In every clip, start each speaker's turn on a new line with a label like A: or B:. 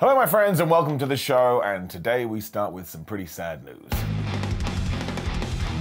A: Hello my friends and welcome to the show, and today we start with some pretty sad news.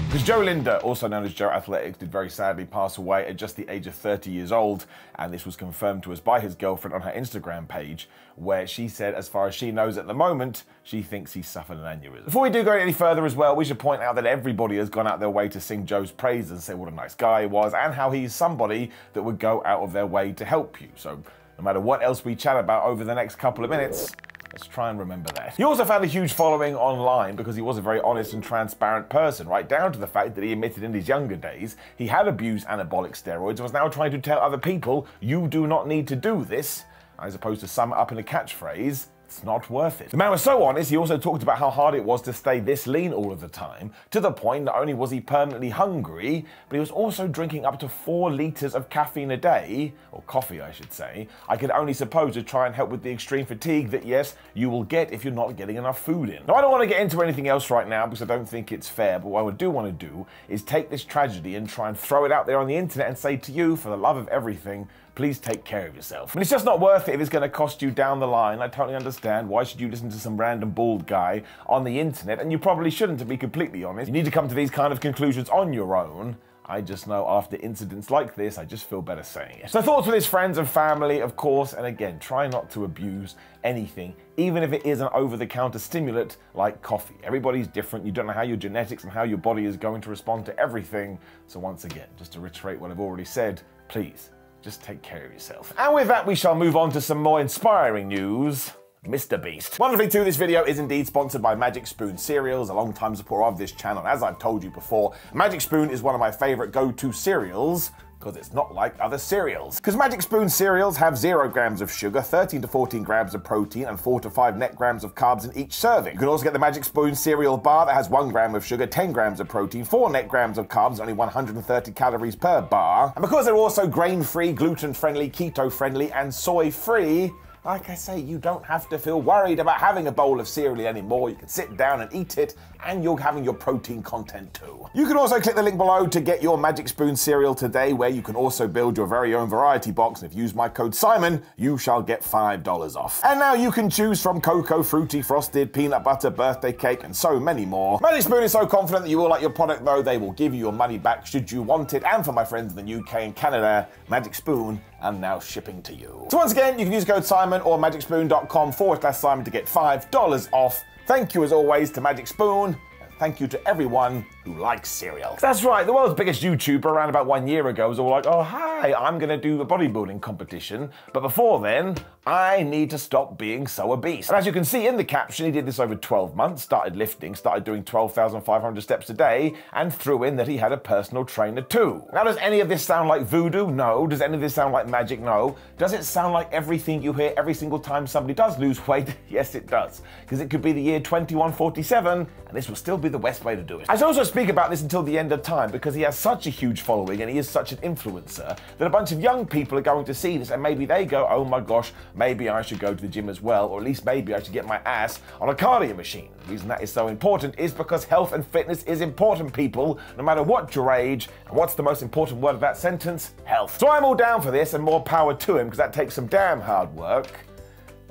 A: Because Joe Linder, also known as Joe Athletics, did very sadly pass away at just the age of 30 years old, and this was confirmed to us by his girlfriend on her Instagram page, where she said, as far as she knows at the moment, she thinks he suffered an aneurysm. Before we do go any further as well, we should point out that everybody has gone out their way to sing Joe's praises and say what a nice guy he was, and how he's somebody that would go out of their way to help you. So no matter what else we chat about over the next couple of minutes, let's try and remember that. He also found a huge following online because he was a very honest and transparent person, right down to the fact that he admitted in his younger days he had abused anabolic steroids and was now trying to tell other people, you do not need to do this, as opposed to sum it up in a catchphrase, it's not worth it. The man was so honest, he also talked about how hard it was to stay this lean all of the time, to the point not only was he permanently hungry, but he was also drinking up to 4 litres of caffeine a day, or coffee I should say, I could only suppose to try and help with the extreme fatigue that yes, you will get if you're not getting enough food in. Now I don't want to get into anything else right now because I don't think it's fair, but what I do want to do is take this tragedy and try and throw it out there on the internet and say to you, for the love of everything, please take care of yourself. I mean, it's just not worth it if it's going to cost you down the line. I totally understand. Why should you listen to some random bald guy on the internet? And you probably shouldn't, to be completely honest. You need to come to these kind of conclusions on your own. I just know after incidents like this, I just feel better saying it. So thoughts with his friends and family, of course, and again, try not to abuse anything, even if it is an over-the-counter stimulant like coffee. Everybody's different. You don't know how your genetics and how your body is going to respond to everything. So once again, just to reiterate what I've already said, please, just take care of yourself. And with that, we shall move on to some more inspiring news. Mr. Beast. Wonderfully too, this video is indeed sponsored by Magic Spoon cereals, a long-time supporter of this channel. As I've told you before, Magic Spoon is one of my favorite go-to cereals, because it's not like other cereals. Because Magic Spoon cereals have 0 grams of sugar, 13 to 14 grams of protein, and 4 to 5 net grams of carbs in each serving. You can also get the Magic Spoon cereal bar that has 1 gram of sugar, 10 grams of protein, 4 net grams of carbs, only 130 calories per bar. And because they're also grain-free, gluten-friendly, keto-friendly, and soy-free, like I say, you don't have to feel worried about having a bowl of cereal anymore. You can sit down and eat it, and you're having your protein content too. You can also click the link below to get your Magic Spoon cereal today, where you can also build your very own variety box, and if you use my code SIMON, you shall get $5 off. And now you can choose from cocoa, fruity, frosted, peanut butter, birthday cake, and so many more. Magic Spoon is so confident that you will like your product, though they will give you your money back should you want it, and for my friends in the UK and Canada, Magic Spoon and now shipping to you. So once again, you can use code SIMON or magicspoon.com/Simon to get $5 off. Thank you as always to Magic Spoon, and thank you to everyone who likes cereal. That's right, the world's biggest YouTuber around about 1 year ago was all like, oh hi, I'm gonna do a bodybuilding competition, but before then, I need to stop being so obese. And as you can see in the caption, he did this over 12 months, started lifting, started doing 12,500 steps a day, and threw in that he had a personal trainer too. Now does any of this sound like voodoo? No. Does any of this sound like magic? No. Does it sound like everything you hear every single time somebody does lose weight? Yes, it does. Because it could be the year 2147, and this will still be the best way to do it. I should also speak about this until the end of time, because he has such a huge following and he is such an influencer that a bunch of young people are going to see this and maybe they go, oh my gosh, maybe I should go to the gym as well, or at least maybe I should get my ass on a cardio machine. The reason that is so important is because health and fitness is important, people, no matter what your age. And what's the most important word of that sentence? Health. So I'm all down for this, and more power to him, because that takes some damn hard work.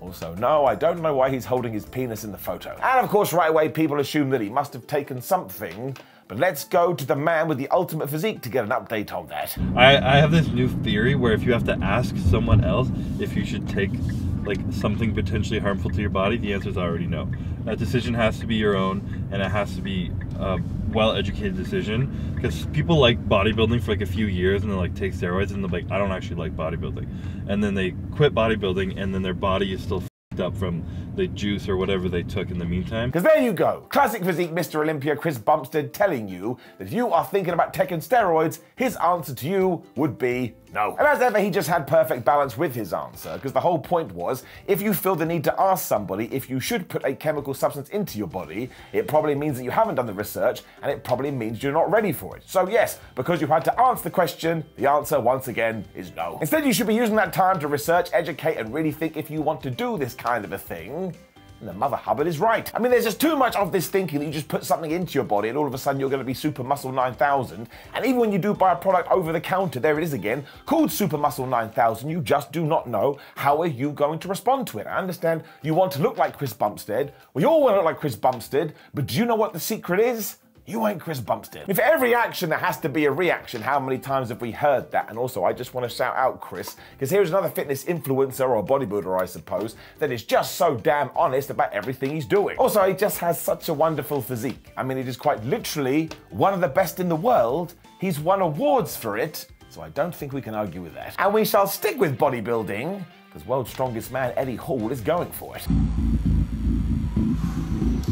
A: Also, no, I don't know why he's holding his penis in the photo. And of course, right away, people assume that he must have taken something. But let's go to the man with the ultimate physique to get an update on that.
B: I have this new theory where if you have to ask someone else if you should take like something potentially harmful to your body, the answer is already no. That decision has to be your own, and it has to be a well-educated decision, because people like bodybuilding for like a few years and then like take steroids and they're like, I don't actually like bodybuilding, and then they quit bodybuilding and then their body is still up from the juice or whatever they took in the meantime.
A: Because there you go, classic physique Mr. Olympia Chris Bumstead telling you that if you are thinking about taking steroids, his answer to you would be no. And as ever, he just had perfect balance with his answer, because the whole point was, if you feel the need to ask somebody if you should put a chemical substance into your body, it probably means that you haven't done the research, and it probably means you're not ready for it. So yes, because you had to answer the question, the answer once again is no. Instead, you should be using that time to research, educate, and really think if you want to do this kind of a thing. And the Mother Hubbard is right. I mean, there's just too much of this thinking that you just put something into your body and all of a sudden you're going to be Super Muscle 9000. And even when you do buy a product over the counter, there it is again, called Super Muscle 9000, you just do not know how are you going to respond to it. I understand you want to look like Chris Bumstead. We all want to look like Chris Bumstead, but do you know what the secret is? You ain't Chris Bumstead. If for every action there has to be a reaction, how many times have we heard that? And also, I just want to shout out Chris, because here's another fitness influencer or bodybuilder, I suppose, that is just so damn honest about everything he's doing. Also, he just has such a wonderful physique. I mean, it is quite literally one of the best in the world. He's won awards for it, so I don't think we can argue with that. And we shall stick with bodybuilding, because world's strongest man, Eddie Hall, is going for it.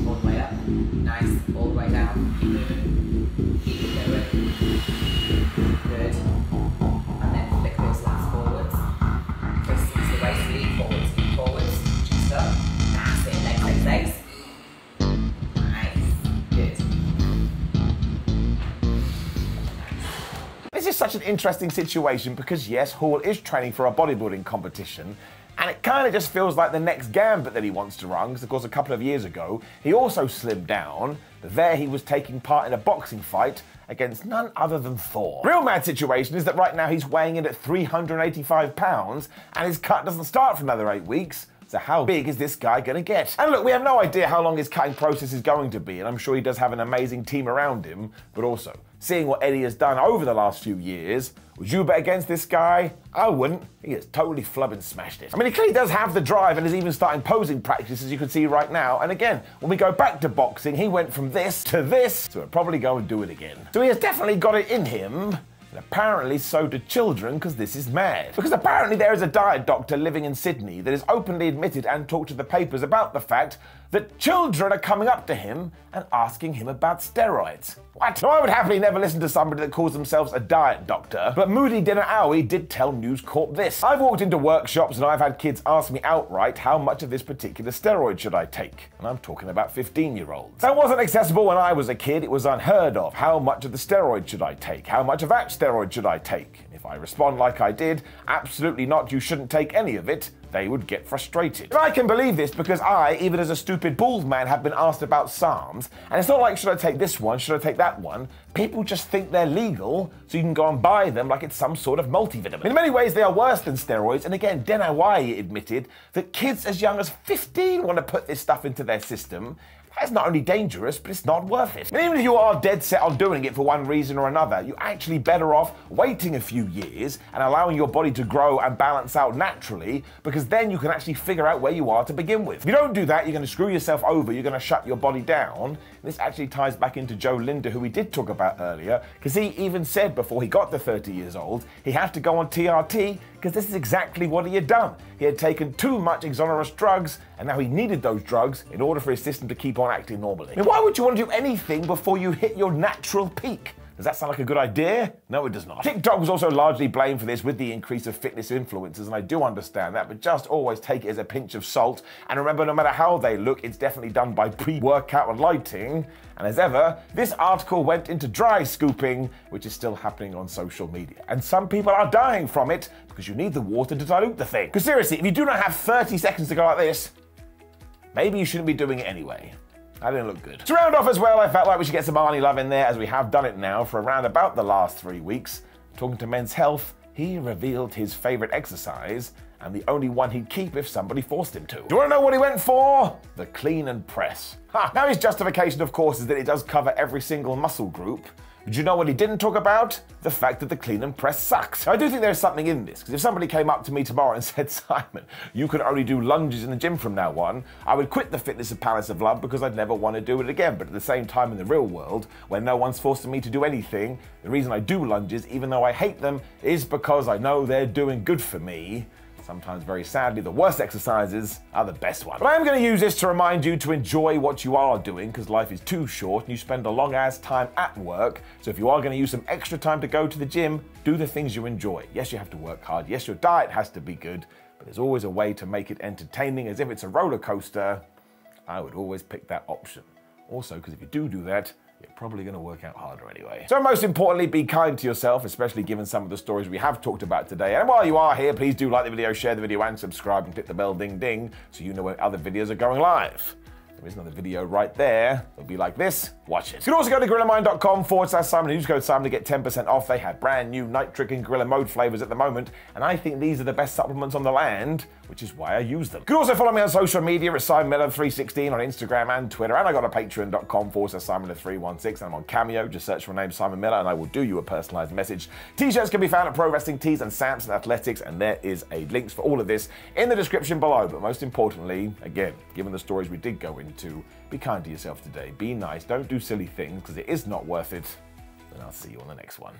C: All the way up. Nice. All the way down. Keep moving. Keep moving. Good. And then flick those legs forwards. Twist the waist, lean forwards, lean forwards. Chest up. That's it. Legs, legs, legs. Nice. Good.
A: This is such an interesting situation because yes, Hall is training for a bodybuilding competition, and it kind of just feels like the next gambit that he wants to run, because of course a couple of years ago, he also slimmed down, but there he was taking part in a boxing fight against none other than Thor. Real mad situation is that right now he's weighing in at 385 pounds, and his cut doesn't start for another 8 weeks. So how big is this guy gonna get? And look, we have no idea how long his cutting process is going to be, and I'm sure he does have an amazing team around him, but also, seeing what Eddie has done over the last few years, would you bet against this guy? I wouldn't. He has totally flubbed smashed it. I mean, he clearly does have the drive and is even starting posing practice, as you can see right now. And again, when we go back to boxing, he went from this to this, so he'll probably go and do it again. So he has definitely got it in him. And apparently so do children, because this is mad. Because apparently there is a diet doctor living in Sydney that has openly admitted and talked to the papers about the fact that children are coming up to him and asking him about steroids. What? Now, I would happily never listen to somebody that calls themselves a diet doctor, but Moody Dinner Owie did tell News Corp this. I've walked into workshops and I've had kids ask me outright how much of this particular steroid should I take. And I'm talking about 15-year-olds. That wasn't accessible when I was a kid. It was unheard of. How much of the steroid should I take? How much of that steroid should I take? And if I respond like I did, absolutely not, you shouldn't take any of it, they would get frustrated. And I can believe this because I, even as a stupid bald man, have been asked about SARMs, and it's not like, should I take this one, should I take that one? People just think they're legal, so you can go and buy them like it's some sort of multivitamin. In many ways, they are worse than steroids, and again, Denawai admitted that kids as young as 15 want to put this stuff into their system. That's not only dangerous, but it's not worth it. And even if you are dead set on doing it for one reason or another, you're actually better off waiting a few years and allowing your body to grow and balance out naturally, because then you can actually figure out where you are to begin with. If you don't do that, you're going to screw yourself over, you're going to shut your body down. And this actually ties back into Joe Linder, who we did talk about earlier, because he even said before he got to 30 years old, he had to go on TRT, because this is exactly what he had done. He had taken too much exonerous drugs, and now he needed those drugs in order for his system to keep on acting normally. I mean, why would you want to do anything before you hit your natural peak? Does that sound like a good idea? No, it does not. TikTok was also largely blamed for this with the increase of fitness influencers, and I do understand that, but just always take it as a pinch of salt. And remember, no matter how they look, it's definitely done by pre-workout lighting. And as ever, this article went into dry scooping, which is still happening on social media. And some people are dying from it because you need the water to dilute the thing. Because seriously, if you do not have 30 seconds to go like this, maybe you shouldn't be doing it anyway. That didn't look good. To round off as well, I felt like we should get some Arnie love in there, as we have done it now for around about the last 3 weeks. Talking to Men's Health, he revealed his favourite exercise, and the only one he'd keep if somebody forced him to. Do you want to know what he went for? The clean and press. Ha! Now his justification, of course, is that it does cover every single muscle group. Did you know what he didn't talk about? The fact that the clean and press sucks. I do think there's something in this, because if somebody came up to me tomorrow and said, Simon, you can only do lunges in the gym from now on, I would quit the fitness of Palace of Love because I'd never want to do it again. But at the same time, in the real world, when no one's forcing me to do anything, the reason I do lunges, even though I hate them, is because I know they're doing good for me. Sometimes, very sadly, the worst exercises are the best ones. But I am going to use this to remind you to enjoy what you are doing, because life is too short and you spend a long ass time at work. So if you are going to use some extra time to go to the gym, do the things you enjoy. Yes, you have to work hard. Yes, your diet has to be good, but there's always a way to make it entertaining. As if it's a roller coaster, I would always pick that option. Also, because if you do that, you're probably going to work out harder anyway. So most importantly, be kind to yourself, especially given some of the stories we have talked about today. And while you are here, please do like the video, share the video, and subscribe, and click the bell ding ding so you know when other videos are going live. There is another video right there. It'll be like this. Watch it. You can also go to GorillaMind.com/Simon and use code Simon to get 10% off. They have brand new nitric and gorilla mode flavors at the moment, and I think these are the best supplements on the land, which is why I use them. You can also follow me on social media at SimonMiller316 on Instagram and Twitter, and I got a Patreon.com/SimonMiller316, and I'm on Cameo. Just search for my name, Simon Miller, and I will do you a personalized message. T-shirts can be found at Pro Wrestling Tees and Samson Athletics, and there is a links for all of this in the description below. But most importantly, again, given the stories we did go into, be kind to yourself today. Be nice. Don't do silly things because it is not worth it. And I'll see you on the next one.